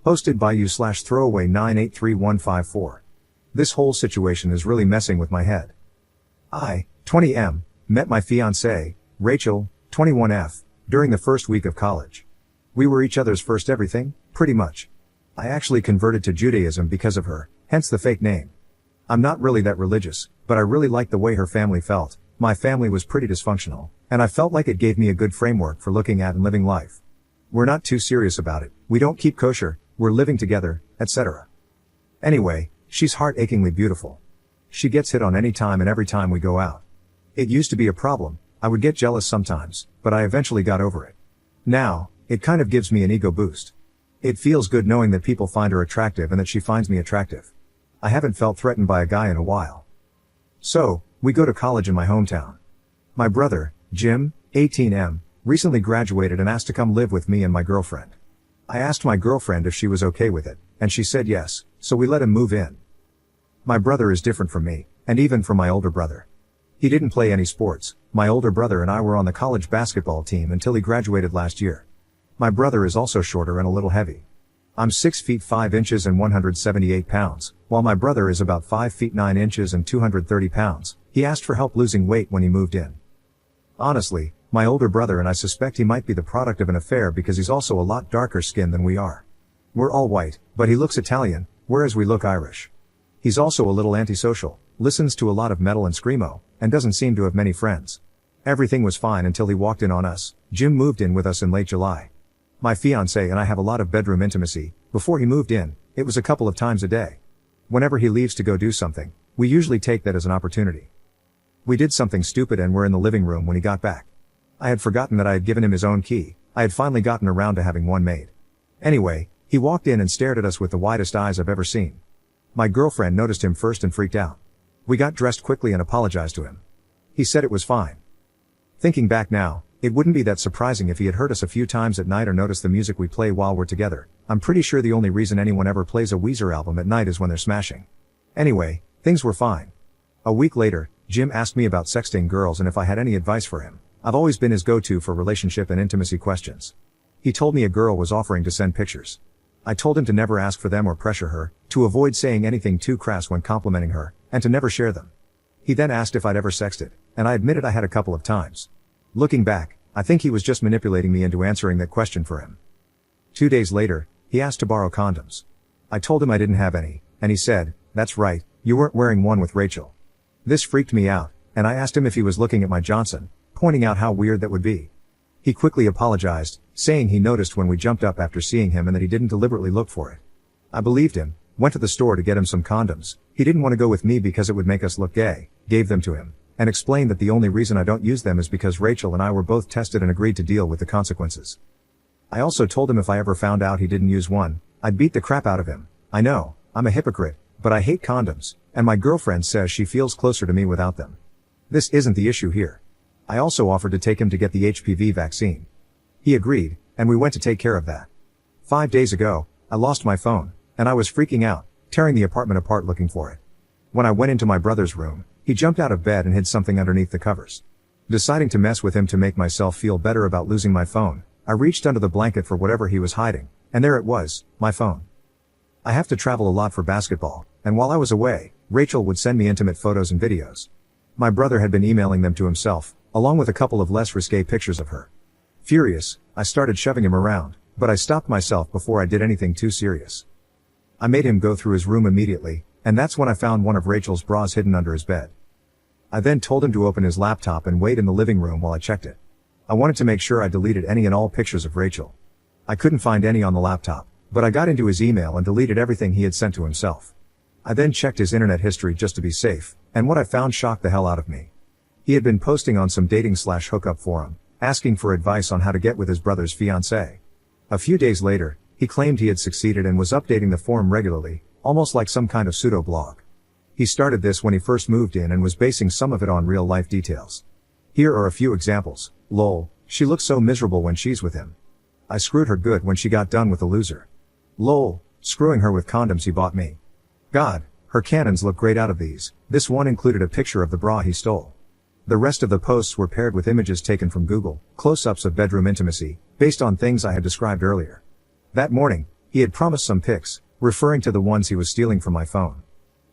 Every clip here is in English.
Hosted by you/throwaway983154. This whole situation is really messing with my head. I, 20M, met my fiancée, Rachel, 21F, during the first week of college. We were each other's first everything, pretty much. I actually converted to Judaism because of her, hence the fake name. I'm not really that religious, but I really liked the way her family felt. My family was pretty dysfunctional, and I felt like it gave me a good framework for looking at and living life. We're not too serious about it, we don't keep kosher, we're living together, etc. Anyway, she's heart-achingly beautiful. She gets hit on any time and every time we go out. It used to be a problem, I would get jealous sometimes, but I eventually got over it. Now, it kind of gives me an ego boost. It feels good knowing that people find her attractive and that she finds me attractive. I haven't felt threatened by a guy in a while. So, we go to college in my hometown. My brother, Jim, 18M, recently graduated and asked to come live with me and my girlfriend. I asked my girlfriend if she was okay with it, and she said yes, so we let him move in. My brother is different from me, and even from my older brother. He didn't play any sports. My older brother and I were on the college basketball team until he graduated last year. My brother is also shorter and a little heavy. I'm 6 feet 5 inches and 178 pounds, while my brother is about 5 feet 9 inches and 230 pounds. He asked for help losing weight when he moved in. Honestly, my older brother and I suspect he might be the product of an affair because he's also a lot darker skinned than we are. We're all white, but he looks Italian, whereas we look Irish. He's also a little antisocial, listens to a lot of metal and screamo, and doesn't seem to have many friends. Everything was fine until he walked in on us. Jim moved in with us in late July. My fiancé and I have a lot of bedroom intimacy. Before he moved in, it was a couple of times a day. Whenever he leaves to go do something, we usually take that as an opportunity. We did something stupid and were in the living room when he got back. I had forgotten that I had given him his own key. I had finally gotten around to having one made. Anyway, he walked in and stared at us with the widest eyes I've ever seen. My girlfriend noticed him first and freaked out. We got dressed quickly and apologized to him. He said it was fine. Thinking back now, it wouldn't be that surprising if he had heard us a few times at night or noticed the music we play while we're together. I'm pretty sure the only reason anyone ever plays a Weezer album at night is when they're smashing. Anyway, things were fine. A week later, Jim asked me about sexting girls and if I had any advice for him. I've always been his go-to for relationship and intimacy questions. He told me a girl was offering to send pictures. I told him to never ask for them or pressure her, to avoid saying anything too crass when complimenting her, and to never share them. He then asked if I'd ever sexted, and I admitted I had a couple of times. Looking back, I think he was just manipulating me into answering that question for him. 2 days later, he asked to borrow condoms. I told him I didn't have any, and he said, "That's right, you weren't wearing one with Rachel." This freaked me out, and I asked him if he was looking at my Johnson, pointing out how weird that would be. He quickly apologized, saying he noticed when we jumped up after seeing him and that he didn't deliberately look for it. I believed him, went to the store to get him some condoms. He didn't want to go with me because it would make us look gay, gave them to him, and explained that the only reason I don't use them is because Rachel and I were both tested and agreed to deal with the consequences. I also told him if I ever found out he didn't use one, I'd beat the crap out of him. I know, I'm a hypocrite, but I hate condoms, and my girlfriend says she feels closer to me without them. This isn't the issue here. I also offered to take him to get the HPV vaccine. He agreed, and we went to take care of that. 5 days ago, I lost my phone, and I was freaking out, tearing the apartment apart looking for it. When I went into my brother's room, he jumped out of bed and hid something underneath the covers. Deciding to mess with him to make myself feel better about losing my phone, I reached under the blanket for whatever he was hiding, and there it was, my phone. I have to travel a lot for basketball, and while I was away, Rachel would send me intimate photos and videos. My brother had been emailing them to himself, along with a couple of less risque pictures of her. Furious, I started shoving him around, but I stopped myself before I did anything too serious. I made him go through his room immediately, and that's when I found one of Rachel's bras hidden under his bed. I then told him to open his laptop and wait in the living room while I checked it. I wanted to make sure I deleted any and all pictures of Rachel. I couldn't find any on the laptop, but I got into his email and deleted everything he had sent to himself. I then checked his internet history just to be safe, and what I found shocked the hell out of me. He had been posting on some dating/hookup forum, asking for advice on how to get with his brother's fiancée. A few days later, he claimed he had succeeded and was updating the forum regularly, almost like some kind of pseudo-blog. He started this when he first moved in and was basing some of it on real-life details. Here are a few examples. Lol, she looks so miserable when she's with him. I screwed her good when she got done with the loser. Lol, screwing her with condoms he bought me. God, her cannons look great out of these. This one included a picture of the bra he stole. The rest of the posts were paired with images taken from Google, close-ups of bedroom intimacy, based on things I had described earlier. That morning, He had promised some pics, referring to the ones he was stealing from my phone.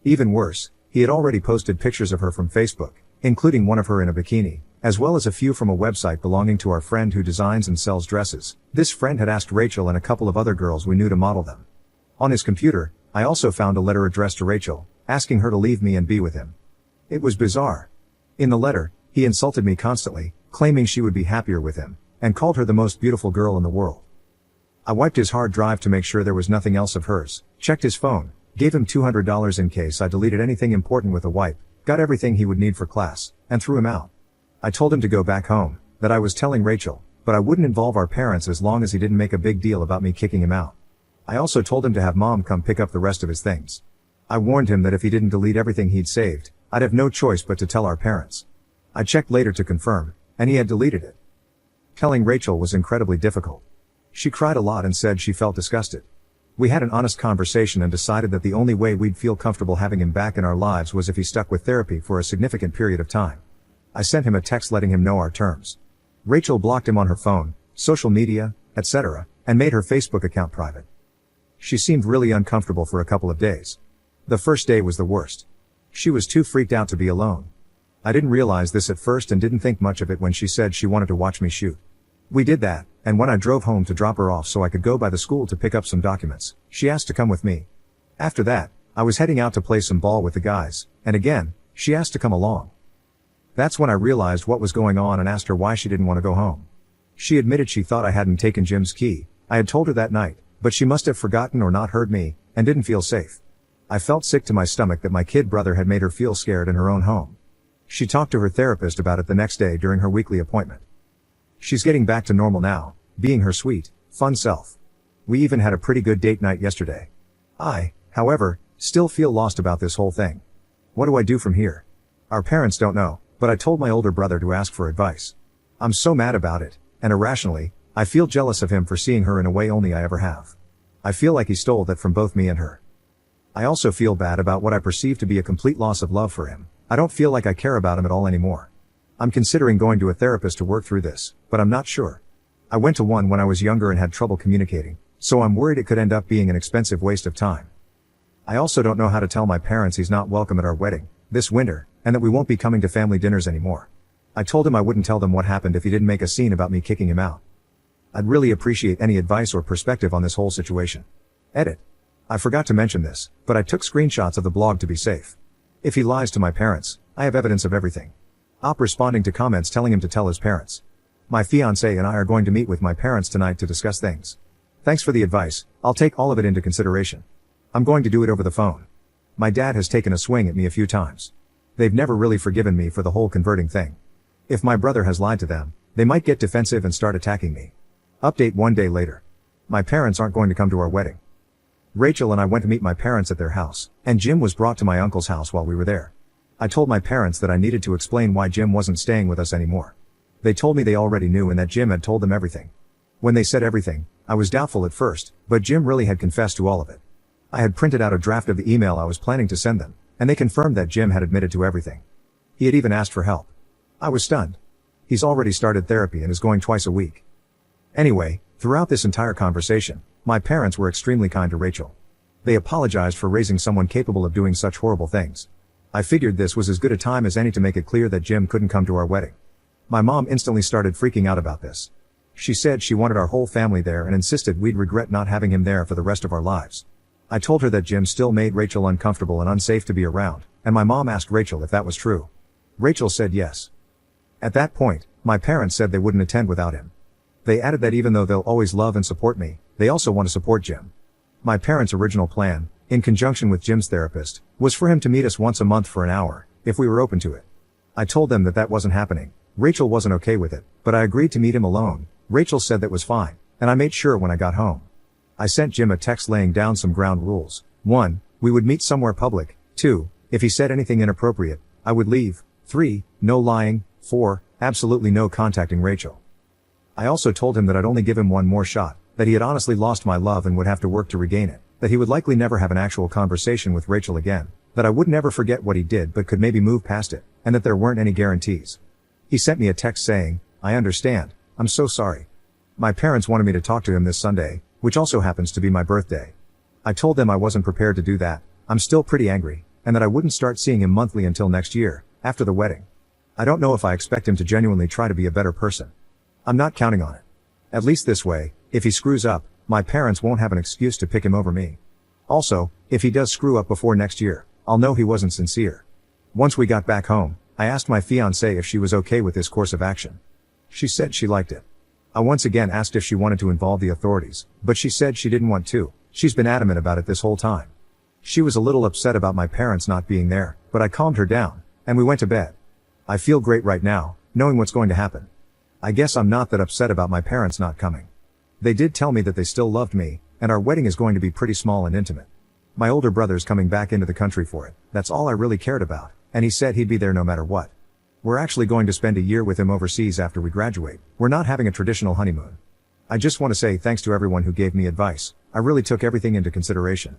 Even worse, he had already posted pictures of her from Facebook, including one of her in a bikini, as well as a few from a website belonging to our friend who designs and sells dresses. This friend had asked Rachel and a couple of other girls we knew to model them. On his computer, I also found a letter addressed to Rachel, asking her to leave me and be with him. It was bizarre. In the letter, he insulted me constantly, claiming she would be happier with him, and called her the most beautiful girl in the world. I wiped his hard drive to make sure there was nothing else of hers, checked his phone, gave him $200 in case I deleted anything important with a wipe, got everything he would need for class, and threw him out. I told him to go back home, that I was telling Rachel, but I wouldn't involve our parents as long as he didn't make a big deal about me kicking him out. I also told him to have mom come pick up the rest of his things. I warned him that if he didn't delete everything he'd saved, I'd have no choice but to tell our parents. I checked later to confirm, and he had deleted it. Telling Rachel was incredibly difficult. She cried a lot and said she felt disgusted. We had an honest conversation and decided that the only way we'd feel comfortable having him back in our lives was if he stuck with therapy for a significant period of time. I sent him a text letting him know our terms. Rachel blocked him on her phone, social media, etc., and made her Facebook account private. She seemed really uncomfortable for a couple of days. The first day was the worst. She was too freaked out to be alone. I didn't realize this at first and didn't think much of it when she said she wanted to watch me shoot. We did that, and when I drove home to drop her off so I could go by the school to pick up some documents, she asked to come with me. After that, I was heading out to play some ball with the guys, and again, she asked to come along. That's when I realized what was going on and asked her why she didn't want to go home. She admitted she thought I hadn't taken Jim's key. I had told her that night, but she must have forgotten or not heard me, and didn't feel safe. I felt sick to my stomach that my kid brother had made her feel scared in her own home. She talked to her therapist about it the next day during her weekly appointment. She's getting back to normal now, being her sweet, fun self. We even had a pretty good date night yesterday. I, however, still feel lost about this whole thing. What do I do from here? Our parents don't know, but I told my older brother to ask for advice. I'm so mad about it, and irrationally, I feel jealous of him for seeing her in a way only I ever have. I feel like he stole that from both me and her. I also feel bad about what I perceive to be a complete loss of love for him. I don't feel like I care about him at all anymore. I'm considering going to a therapist to work through this, but I'm not sure. I went to one when I was younger and had trouble communicating, so I'm worried it could end up being an expensive waste of time. I also don't know how to tell my parents he's not welcome at our wedding this winter, and that we won't be coming to family dinners anymore. I told him I wouldn't tell them what happened if he didn't make a scene about me kicking him out. I'd really appreciate any advice or perspective on this whole situation. Edit. I forgot to mention this, but I took screenshots of the blog to be safe. If he lies to my parents, I have evidence of everything. Op responding to comments telling him to tell his parents. My fiancée and I are going to meet with my parents tonight to discuss things. Thanks for the advice, I'll take all of it into consideration. I'm going to do it over the phone. My dad has taken a swing at me a few times. They've never really forgiven me for the whole converting thing. If my brother has lied to them, they might get defensive and start attacking me. Update 1 day later. My parents aren't going to come to our wedding. Rachel and I went to meet my parents at their house, and Jim was brought to my uncle's house while we were there. I told my parents that I needed to explain why Jim wasn't staying with us anymore. They told me they already knew and that Jim had told them everything. When they said everything, I was doubtful at first, but Jim really had confessed to all of it. I had printed out a draft of the email I was planning to send them, and they confirmed that Jim had admitted to everything. He had even asked for help. I was stunned. He's already started therapy and is going twice a week. Anyway, throughout this entire conversation, my parents were extremely kind to Rachel. They apologized for raising someone capable of doing such horrible things. I figured this was as good a time as any to make it clear that Jim couldn't come to our wedding. My mom instantly started freaking out about this. She said she wanted our whole family there and insisted we'd regret not having him there for the rest of our lives. I told her that Jim still made Rachel uncomfortable and unsafe to be around, and my mom asked Rachel if that was true. Rachel said yes. At that point, my parents said they wouldn't attend without him. They added that even though they'll always love and support me, they also want to support Jim. My parents' original plan, in conjunction with Jim's therapist, was for him to meet us once a month for an hour, if we were open to it. I told them that that wasn't happening. Rachel wasn't okay with it, but I agreed to meet him alone. Rachel said that was fine, and I made sure when I got home. I sent Jim a text laying down some ground rules. 1. We would meet somewhere public. 2. If he said anything inappropriate, I would leave. 3. No lying. 4. Absolutely no contacting Rachel. I also told him that I'd only give him one more shot, that he had honestly lost my love and would have to work to regain it, that he would likely never have an actual conversation with Rachel again, that I would never forget what he did but could maybe move past it, and that there weren't any guarantees. He sent me a text saying, I understand, I'm so sorry. My parents wanted me to talk to him this Sunday, which also happens to be my birthday. I told them I wasn't prepared to do that, I'm still pretty angry, and that I wouldn't start seeing him monthly until next year, after the wedding. I don't know if I expect him to genuinely try to be a better person. I'm not counting on it. At least this way, if he screws up, my parents won't have an excuse to pick him over me. Also, if he does screw up before next year, I'll know he wasn't sincere. Once we got back home, I asked my fiancée if she was okay with this course of action. She said she liked it. I once again asked if she wanted to involve the authorities, but she said she didn't want to. She's been adamant about it this whole time. She was a little upset about my parents not being there, but I calmed her down, and we went to bed. I feel great right now, knowing what's going to happen. I guess I'm not that upset about my parents not coming. They did tell me that they still loved me, and our wedding is going to be pretty small and intimate. My older brother's coming back into the country for it, that's all I really cared about, and he said he'd be there no matter what. We're actually going to spend a year with him overseas after we graduate. We're not having a traditional honeymoon. I just want to say thanks to everyone who gave me advice. I really took everything into consideration.